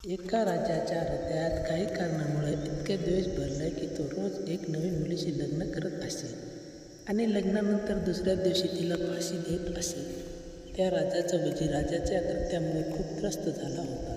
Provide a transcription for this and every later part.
एका राजाच्या हृदयात काही कारणामुळे इतके द्वेष भरले की तो रोज एक नवीन मुलीशी लग्न करत असे आणि लग्नानंतर दुसऱ्या दिवशी तिला फाशी देत असे. त्या राजाचा वजीर राजाच्या कृत्यामुळे खूप त्रस्त झाला होता.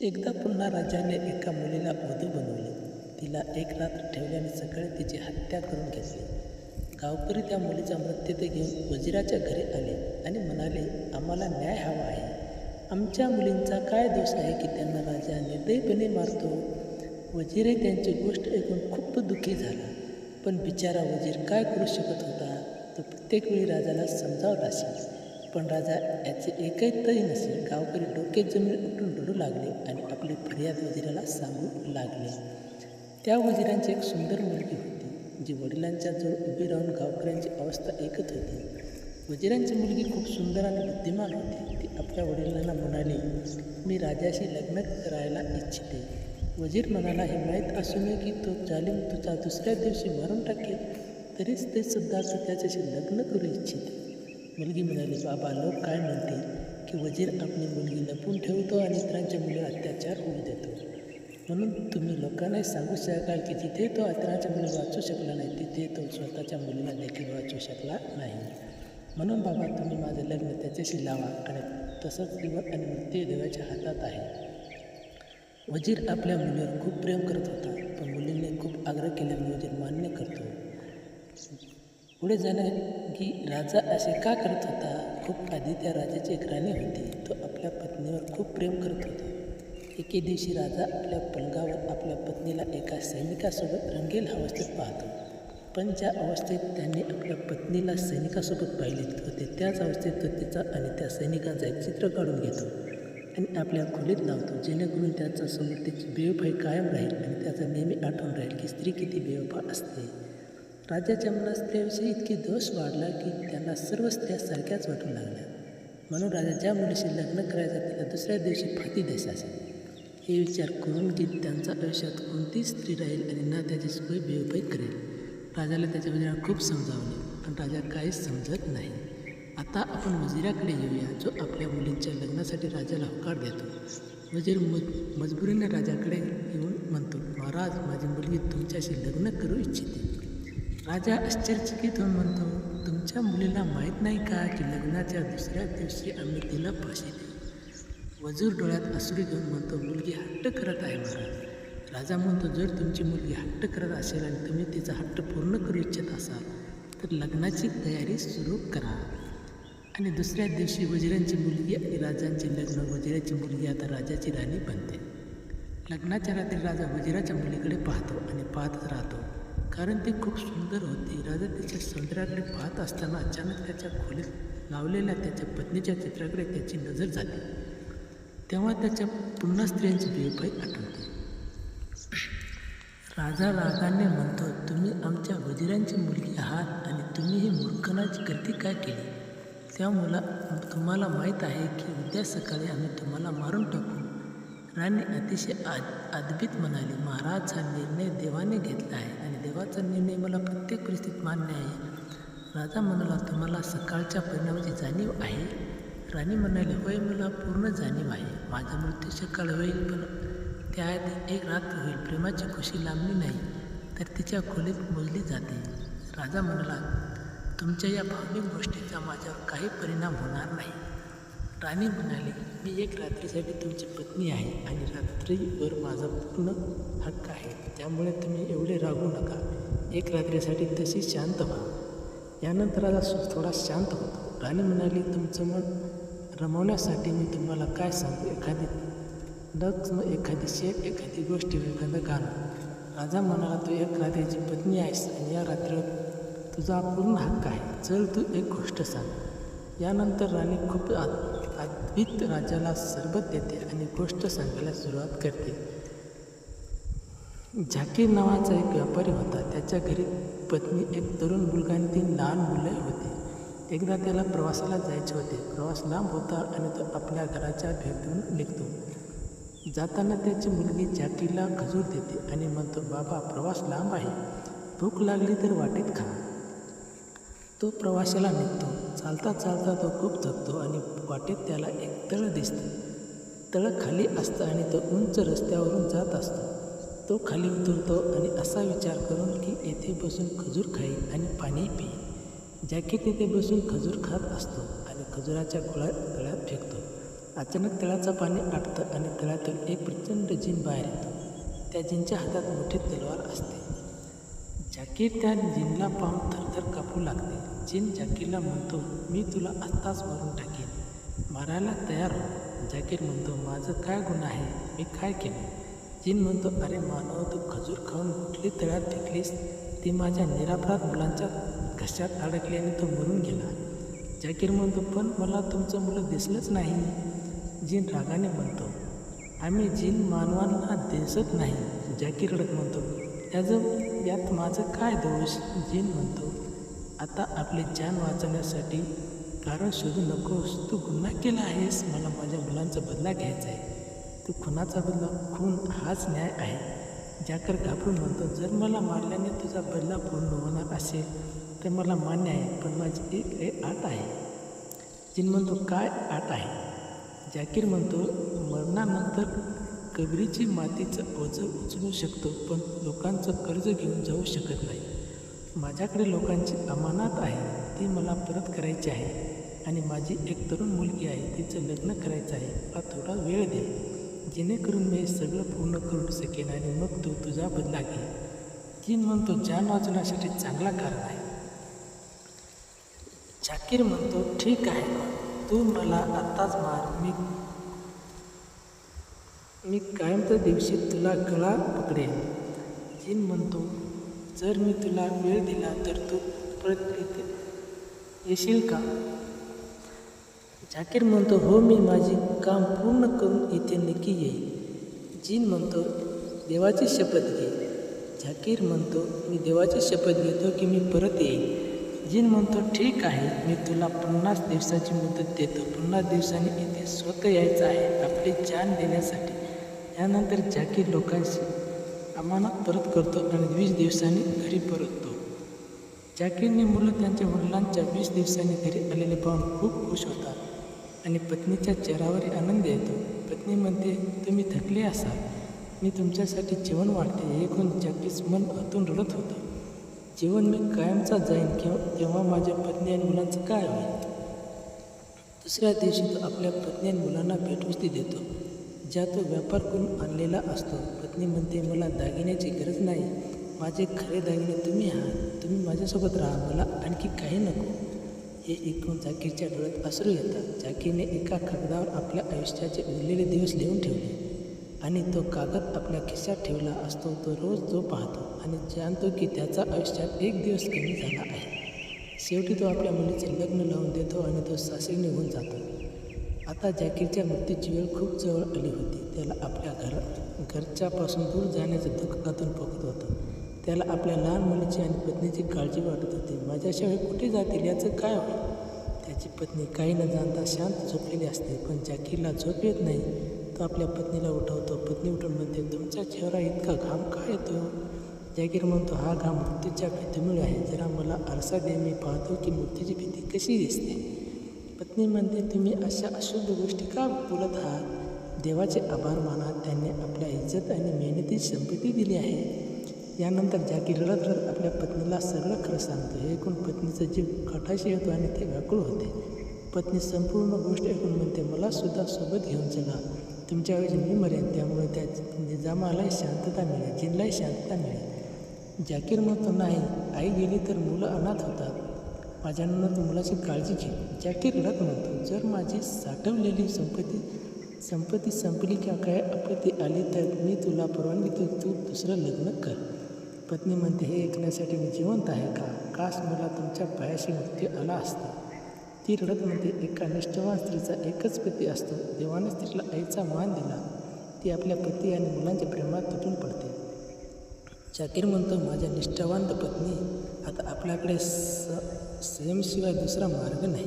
एकदा पुन्हा राजाने एका मुलीला वधू बनवले. तिला एक रात्र ठेवल्याने सकाळी तिची हत्या करून घेतली. गावकरी त्या मुलीचा मृतदेह घेऊन वजिराच्या घरी आले आणि म्हणाले, आम्हाला न्याय हवा आहे. आमच्या मुलींचा काय दोष आहे की त्यांना राजा निर्दयीपणे मारतो. वजीरही त्यांची गोष्ट ऐकून खूप दुःखी झाला. पण बिचारा वजीर काय करू शकत होता. तो प्रत्येक वेळी राजाला समजावत असे, पण राजा याचे ऐकतही नसे. गावकरी डोके जमीन उठून रडू लागले आणि आपली फरियाद वजिराला सांगू लागले. त्या वजिरांची एक सुंदर मुलगी होती, जी वडिलांच्या जवळ उभी राहून गावकऱ्यांची अवस्था ऐकत होती. वजिरांची मुलगी खूप सुंदर आणि बुद्धिमान होती. ती आपल्या वडिलांना म्हणाली, मी राजाशी लग्न करायला इच्छिते. वजीर म्हणाला, हे माहीत असूनही की तो जालिम तुझा दुसऱ्या दिवशी मारून टाकेल, तरीच ते सुद्धा तू त्याच्याशी लग्न करू इच्छिते. मुलगी म्हणाली, बाबा, लोक काय म्हणतील की वजीर आपली मुलगी लपवून ठेवतो आणि इतरांच्या मुलीवर अत्याचार होऊ देतो. म्हणून तुम्ही लोकांनाही सांगू शकाल की जिथे तो इतरांच्या मुली वाचू शकला नाही, तिथे तो स्वतःच्या मुलीला देखील वाचू शकला नाही. म्हणून बाबा, तुम्ही माझं लग्न त्याच्याशी लावा आणि तसंच जीवन आणि मृत्यू देवाच्या हातात आहे. वजीर आपल्या मुलीवर खूप प्रेम करत होता, पण मुलीने खूप आग्रह केल्यामुळे वजीर मान्य करतो. पुढे जाणे की राजा असे का करत होता. खूप आधी त्या राजाची एक राणी होती. तो आपल्या पत्नीवर खूप प्रेम करत होता. एके दिवशी राजा आपल्या पलंगावर आपल्या पत्नीला एका सैनिकासोबत रंगील अवस्थेत पाहतो. पण ज्या अवस्थेत त्यांनी आपल्या पत्नीला सैनिकासोबत पाहिले होते, त्याच अवस्थेत तो तिचा आणि त्या सैनिकांचा एक चित्र काढून घेतो आणि आपल्या खोलीत लावतो, जेणेकरून त्याचा समोर त्याची बेवफाई कायम राहील आणि त्याचा नेहमी आठवण राहील की स्त्री किती बेवफा असते. राजाच्या मनात स्त्रियाविषयी इतकी दोष वाढला की त्यांना सर्व स्त्रिया सारख्याच वाटू लागल्या. म्हणून राजा ज्या मुलीशी लग्न करायचा तिला दुसऱ्या दिवशी फाती द्यायचा. हे विचार करून की त्यांच्या आयुष्यात कोणतीच स्त्री राहील आणि ना त्याची सोय बेवफाई करेल. राजाला त्याच्या वजिराला खूप समजावले, पण राजा काहीच समजत नाही. आता आपण वजिराकडे येऊया, जो आपल्या मुलींच्या लग्नासाठी राजाला होकार देतो. वजीर मजबुरीने राजाकडे येऊन म्हणतो, महाराज, माझी मुलगी तुमच्याशी लग्न करू इच्छिते. राजा आश्चर्यचकित होऊन म्हणतो, तुमच्या मुलीला माहीत नाही का की लग्नाच्या दुसऱ्या दिवशी आम्ही तिला फाशी देऊ. वजीर डोळ्यात अश्रू घेऊन म्हणतो, मुलगी हट्ट करत आहे महाराज. राजा म्हणतो, जर तुमची मुलगी हट्ट करत असेल आणि तुम्ही तिचा हट्ट पूर्ण करू इच्छित असाल तर लग्नाची तयारी सुरू करा. आणि दुसऱ्या दिवशी वजिरांची मुलगी आणि राजांचे लग्न. वजिराची मुलगी आता राजाची राणी बनते. लग्नाच्या रात्री राजा वजिराच्या मुलीकडे पाहतो आणि पाहतच राहतो, कारण ती खूप सुंदर होती. राजा तिच्या सौंदर्याकडे पाहत असताना अचानक त्याच्या खोलीत लावलेल्या त्याच्या पत्नीच्या चित्राकडे त्याची नजर जाते. तेव्हा त्याच्या पुन्हा स्त्रियांची बेवफाई आठवते. राजा रागाने म्हणतो, तुम्ही आमच्या वजिरांची मुलगी आहात आणि तुम्ही ही मूर्खपणाची कृती काय केली. तुम्हाला माहीत आहे की उद्या सकाळी आम्ही तुम्हाला मारून टाकू. राणी अतिशय अद्भुत म्हणाली, महाराज, हा निर्णय देवाने घेतला आहे आणि देवाचा निर्णय मला प्रत्येक परिस्थितीत मान्य आहे. राजा म्हणाला, तुम्हाला सकाळच्या परिणामाची जाणीव आहे. राणी म्हणाली, होय, मला पूर्ण जाणीव आहे. माझा मृत्यू सकाळ होईल, पण त्याआधी एक रात्र होईल. प्रेमाची खुशी लांबली नाही तर तिच्या खोलीत मोजली जाते. राजा म्हणाला, तुमच्या या भावनिक गोष्टीचा माझ्यावर काही परिणाम होणार नाही. राणी म्हणाली, मी एक रात्रीसाठी तुमची पत्नी आहे आणि रात्रीवर माझा पूर्ण हक्क आहे. त्यामुळे तुम्ही एवढे रागू नका. एक रात्रीसाठी तशी शांत व्हा. यानंतर राजा थोडा शांत होतो. राणी म्हणाली, तुमचं मन रमवण्यासाठी मी तुम्हाला काय सांगू, एखादी नक्म, एखादी शेत, एखादी गोष्ट, एखादं गाणं. राजा म्हणाला, तू एक रात्रीची पत्नी आहेस आणि या रात्रीवर तुझा पूर्ण हक्क आहे. चल, तू एक गोष्ट सांग. यानंतर राणी खूप अद्भुत राजाला सरबत देते आणि गोष्ट सांगायला सुरुवात करते. झाकीर नावाचा एक व्यापारी होता. त्याच्या घरी पत्नी, एक तरुण मुलगा आणि 3 लहान मुले होती. एकदा त्याला प्रवासाला जायचे होते. प्रवास लांब होता आणि तो आपल्या घराच्या भेटून निघतो. जाताना त्याची मुलगी झाकीरला खजूर देते आणि म्हणतो, बाबा, प्रवास लांब आहे, भूक लागली तर वाटेत खा. तो प्रवासाला निघतो. चालता चालता तो खूप थकतो आणि वाटेत त्याला एक तळ दिसते. तळ खाली असतं आणि तो उंच रस्त्यावरून जात असतो. तो खाली उतरतो आणि असा विचार करून की येथे बसून खजूर खाईन आणि पाणी पिईन. जॅकी तिथे बसून खजूर खात असतो आणि खजुराच्या गोळ्या तळ्यात फेकतो. अचानक तळ्याचं पाणी आटतं आणि तळ्यातून एक प्रचंड जिन बाहेर येतो. त्या जिनच्या हातात मोठी तलवार असते. जॅकी त्या जिनला पाहून थरथर कापू लागते. जिन जॅकीला म्हणतो, मी तुला आत्ताच मारून टाकेन, मारायला तयार हो. जॅकी म्हणतो, माझं काय गुन्हा आहे, मी काय केलं? जिन म्हणतो, अरे मानव, तू खजूर खाऊन कुठली तळ्यात फेकलीस, ती माझ्या निरपराध मुलांच्या घशात अडकली आणि तो मरून गेला. जॅकीर म्हणतो, पण मला तुमचं मुलं दिसलंच नाही. जिन रागाने म्हणतो, आम्ही जिन मानवांना दिसत नाही. जॅकीर रडत म्हणतो, यात माझं काय दोष? जिन म्हणतो, आता आपली जान वाचवण्यासाठी कारण शोधू नकोस. तू गुन्हा केला आहेस. मला माझ्या मुलांचा बदला घ्यायचा आहे. तू खुनाचा बदला, खून हाच न्याय आहे. जॅकर घाबरून म्हणतो, जर मला मारल्याने तुझा बदला पूर्ण होणार असेल तर मला मान्य आहे, पण माझी एक अट आहे. जिन म्हणतो, काय अट आहे? जॅकीर म्हणतो, मरणानंतर कबरीची मातीचं ओझं उचलू शकतो, पण लोकांचं कर्ज घेऊन जाऊ शकत नाही. माझ्याकडे लोकांची अमानत आहे, ती मला परत करायची आहे. आणि माझी एक तरुण मुलगी आहे, तिचं लग्न करायचं आहे. मला थोडा वेळ दे, जेणेकरून मी सगळं पूर्ण करू शकेन आणि मग तू तुझा बदला घे. जिन म्हणतो, जान वाचवण्यासाठी चांगला कारण आहे. जॅकीर म्हणतो, ठीक आहे, तू मला आत्ताच मार. मी कायमच्या दिवशी तुला गळा पकडेन. जिन म्हणतो, जर मी तुला वेळ दिला तर तू परत येशील का? जॅकीर म्हणतो, हो, मी माझी काम पूर्ण करून इथे नक्की येईल. जिन म्हणतो, देवाची शपथ घे. जॅकीर म्हणतो, मी देवाची शपथ घेतो की मी परत येईन. जिन म्हणतो, ठीक आहे, मी तुला 50 दिवसाची मुदत देतो. 50 दिवसांनी इथे स्वतः यायचं आहे आपली जान देण्यासाठी. यानंतर जॅकीर लोकांशी अमानत परत करतो आणि 20 दिवसांनी घरी परततो. जॅकीरने मुलं त्यांच्या वडिलांच्या 20 दिवसांनी घरी आलेले पाहून खूप खुश होतात आणि पत्नीच्या चेहऱ्यावर आनंद येतो. पत्नी म्हणते, तुम्ही थकले असाल, मी तुमच्यासाठी जेवण वाढते. हे ऐकून जॅकीस मन आतून रडत होतं. जेवण मी कायमचा जाईन तेव्हा माझ्या पत्नी आणि मुलांचं काय होईल? दुसऱ्या दिवशी तो आपल्या पत्नी आणि मुलांना भेटवस्तू देतो, ज्या तो व्यापार करून आणलेला असतो. पत्नी म्हणते, मला दागिन्याची गरज नाही, माझे खरे दागिने तुम्ही आहात. तुम्ही माझ्यासोबत राहा, मला आणखी काही नको. हे ऐकून जाकीरच्या डोळ्यात अश्रू येतात. जाकीरने एका कागदावर आपल्या आयुष्याचे उरलेले दिवस लिहून ठेवले आणि तो कागद आपल्या खिशात ठेवला असतो. तो रोज तो पाहतो आणि जाणतो की त्याचा आयुष्यात एक दिवस कमी झाला आहे. शेवटी तो आपल्या मुलीचे लग्न लावून देतो आणि तो सासरी निघून जातो. आता जॅकीरच्या मृत्यूची वेळ खूप जवळ आली होती. त्याला आपल्या घरच्यापासून दूर जाण्याचं दुःख आतून पोखत होतं. त्याला आपल्या लहान मुलीची आणि पत्नीची काळजी वाटत होती. माझ्याशिवाय कुठे जातील, याचं काय होईल? त्याची पत्नी काही न जाणता शांत झोपलेली असते, पण जॅकीरला झोप येत नाही. तो आपल्या पत्नीला उठवतो. पत्नी उठून म्हणते, तुमचा चेहरा इतका घाम का येतो? जॅकीर म्हणतो, हा घाम मृत्यूच्या भीतीमुळे आहे. जरा मला आरसा दे, मी पाहतो की मृत्यूची भीती कशी दिसते. पत्नी म्हणते, तुम्ही अशा अशुद्ध गोष्टी का बोलत आहात? देवाचे आभार माना, त्यांनी आपल्या इज्जत आणि मेहनतीची संपत्ती दिली आहे. यानंतर जॅकीर रडत रडत आपल्या पत्नीला सगळं खरं सांगतो. हे ऐकून पत्नीचा जीव काठाशी येतो आणि ते व्याकुळ होते. पत्नी संपूर्ण गोष्ट ऐकून म्हणते, मला सुद्धा सोबत घेऊन चला, तुमच्याऐवजी मी मरेन, त्यामुळे त्या निजामालाही शांतता मिळेल, जिनलाही शांतता मिळेल. जॅकीर म्हणतो, नाही, आई गेली तर मुलं अनाथ होतात, माझ्यानंतर मुलाची काळजी घे. जॅकीर रडत म्हणतो, जर माझी साठवलेली संपत्ती संपली किंवा काय आपत्ती आली तर मी तुला परवानगी देतो, तू दुसरं लग्न कर. पत्नी म्हणते, हे ऐकण्यासाठी मी जिवंत आहे का? काश मला तुमच्या पायाशी मृत्यू आला असता. ती रडत म्हणते, एका निष्ठावान स्त्रीचा एकच पती असतो. देवाने स्त्रीला आईचा मान दिला. ती आपल्या पती आणि मुलांच्या प्रेमात तुटून पडते. जॅकीर म्हणतो, माझ्या निष्ठावान पत्नी, आता आपल्याकडे संयमशिवाय दुसरा मार्ग नाही.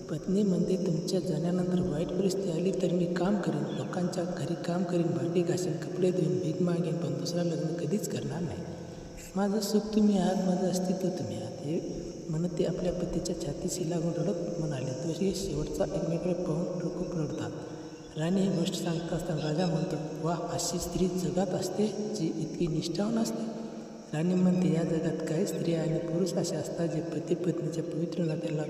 पत्नी म्हणते, तुमच्या जाण्यानंतर वाईट परिस्थिती आली तर मी काम करीन, लोकांच्या घरी काम करीन, भांडी घासीन, कपडे धुईन, भीक मागेन, पण दुसरा लग्न कधीच करणार नाही. माझं सुख तुम्ही आहात, माझं अस्तित्व तुम्ही आहात. हे म्हणत ते आपल्या पतीच्या छातीशी लागून रडत म्हणाले. दोघे शेवटचा एकमेकडे पाहून खूप रडतात राणी ही गोष्ट सांगत असताना राजा म्हणतो, वा, अशी स्त्री जगात असते जी इतकी निष्ठावान असते. राणी म्हणते, या जगात काही स्त्रिया आणि पुरुष असे असतात जे पती पत्नीच्या पवित्र नात्याला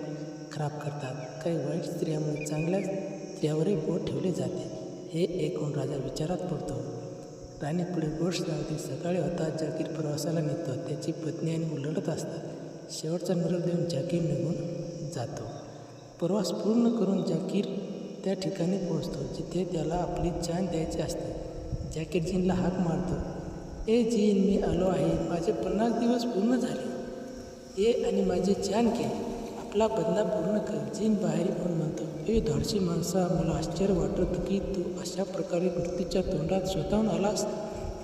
खराब करतात. काही वाईट स्त्रियामुळे चांगल्या स्त्रियावरही बोट ठेवले जाते. हे ऐकून राजा विचारात पडतो. राणी पुढे गोष्ट सांगते, सकाळी होताच जाकीर प्रवासाला निघतो. त्याची पत्नी आणि मुलं रडत असतात. शेवटचा निरोप देऊन जाकीर निघून जातो. प्रवास पूर्ण करून जाकीर त्या ठिकाणी पोहोचतो जिथे त्याला आपली जान द्यायची असते. जाकीर जीनला हाक मारतो, ए जीन, मी आलो आहे. माझे 50 दिवस पूर्ण झाले. ये आणि माझी जान घे. आपला बदला पूर्ण कर. जीन बाहेर येऊन म्हणतो, ए धाडसी माणसा, मला आश्चर्य वाटत की तू अशा प्रकारे मृत्यूच्या तोंडात स्वतःहून आलास.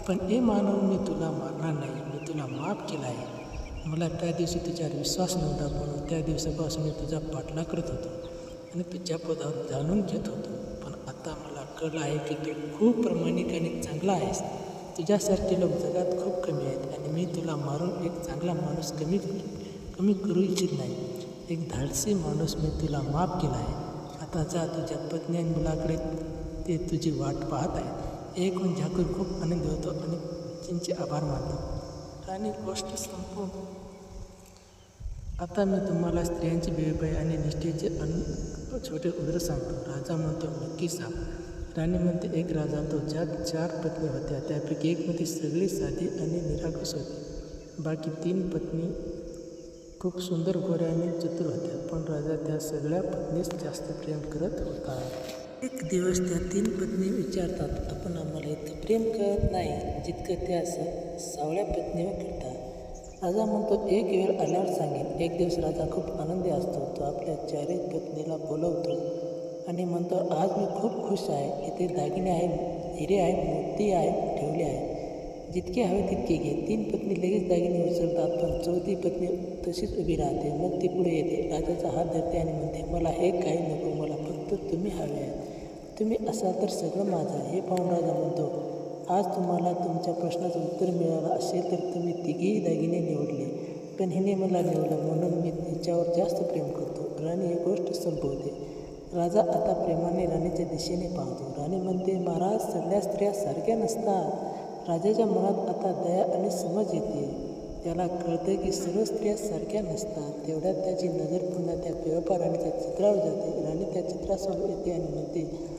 पण ए मानव, मी तुला मारणार नाही. मी तुला माफ केला आहे. मला त्या दिवशी तुझ्यावर विश्वास नव्हता, म्हणून त्या दिवसापासून मी तुझा पाठलाग करत होतो आणि तुझ्या पदावर जाणून घेत होतो. पण आता मला कळलं आहे की तू खूप प्रामाणिक आणि चांगला आहेस. तुझ्यासारखे लोक जगात खूप कमी आहेत आणि मी तुला मारून एक चांगला माणूस कमी करू इच्छित नाही. एक धाडसी माणूस मी तुला माफ केला आहे. आता जा, तुझ्या पत्नी आणि मुलाकडे ते तुझी वाट पाहत आहे. ऐकून जाकीर खूप आनंदी होतो आणि जीनचे आभार मानतो. आणि गोष्ट संपून आता मी तुम्हाला स्त्रियांची बेवफाई आणि निष्ठेचे छोटे उदाहरण सांगतो. राजा म्हणतो, नक्की सांग. राणी म्हणते, एक राजा तो ज्यात 4 पत्नी होत्या. त्यापैकी एक मध्ये सगळी साधी आणि निरागस होती. बाकी 3 पत्नी खूप सुंदर, गोऱ्या आणि चतुर होत्या. पण राजा त्या सगळ्या पत्नीस जास्त प्रेम करत होता. एक दिवस त्या 3 पत्नी विचारतात, आपण आम्हाला इतकं प्रेम करत नाही जितकं त्या सावळ्या पत्नीवर करतात. राजा म्हणतो, एक वेळ आल्यावर सांगेन. एक दिवस राजा खूप आनंदी असतो. तो आपल्या 4ही पत्नीला बोलवतो आणि म्हणतो, आज मी खूप खुश आहे. इथे दागिने आहे, हिरे आहे, मोती आहे, ठेवले आहे. जितके हवे तितके घे. 3 पत्नी लगेच दागिने उचलतात, पण 4थी पत्नी तशीच उभी राहते. मग ती पुढे येते, राजाचा हात धरते आणि म्हणते, मला हे काही नको, मला फक्त तुम्ही हवे आहे. तुम्ही असाल तर सगळं माझं आहे. हे पाहून राजा म्हणतो, आज तुम्हाला तुमच्या प्रश्नाचं उत्तर मिळालं असेल तर तुम्ही तिघेही दागिने निवडले, पण हिने मला निवडलं म्हणून मी तिच्यावर जास्त प्रेम करतो. राणी ही गोष्ट संपवते. राजा आता प्रेमाने राणीच्या दिशेने पाहतो. राणी म्हणते, महाराज, सगळ्या स्त्रिया सारख्या नसतात. राजाच्या मनात आता दया आणि समज येते. त्याला कळतं की सर्व स्त्रिया सारख्या नसतात. तेवढ्यात त्याची नजर पुन्हा त्या बेवफा राणीच्या चित्रावर जाते. राणी त्या चित्रासमोर येते आणि म्हणते,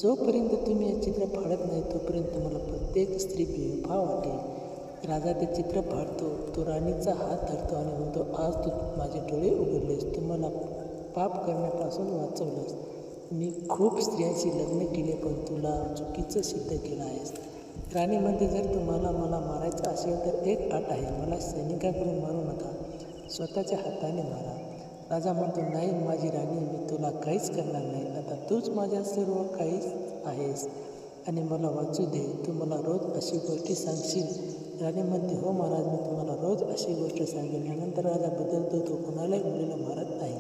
जोपर्यंत तुम्ही हे चित्र फाडत नाही तोपर्यंत मला प्रत्येक स्त्री बेवफा वाटेल. राजा ते चित्र फाडतो. तो राणीचा हात धरतो आणि म्हणतो, आज तू माझे डोळे उघडलेस. तू मला पाप करण्यापासून वाचवलंस. मी खूप स्त्रियांशी लग्न केले, पण तुला चुकीचं सिद्ध केलं आहेस. राणी म्हणते, जर तुम्हाला मला मारायचं असेल तर एक अट आहे. मला सैनिकाकडून मारू नका, स्वतःच्या हाताने मारा. राजा म्हणतो, नाही माझी राणी, मी तुला काहीच करणार नाही. आता तूच माझ्या सर्व काहीच आहेस आणि मला वाचू दे. तू मला रोज अशी गोष्टी सांगशील. राणी म्हणते, हो महाराज, मी तुम्हाला रोज अशी गोष्ट सांगेन. यानंतर राजा बदलतो. तो कोणालाही मुलीला मारत नाही.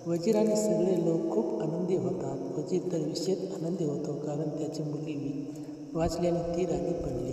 वजीर आणि सगळे लोक खूप आनंदी होतात. वजीर तर विशेष आनंदी होतो, कारण त्याची मुलगी वाचली आणि ती राणी बनली.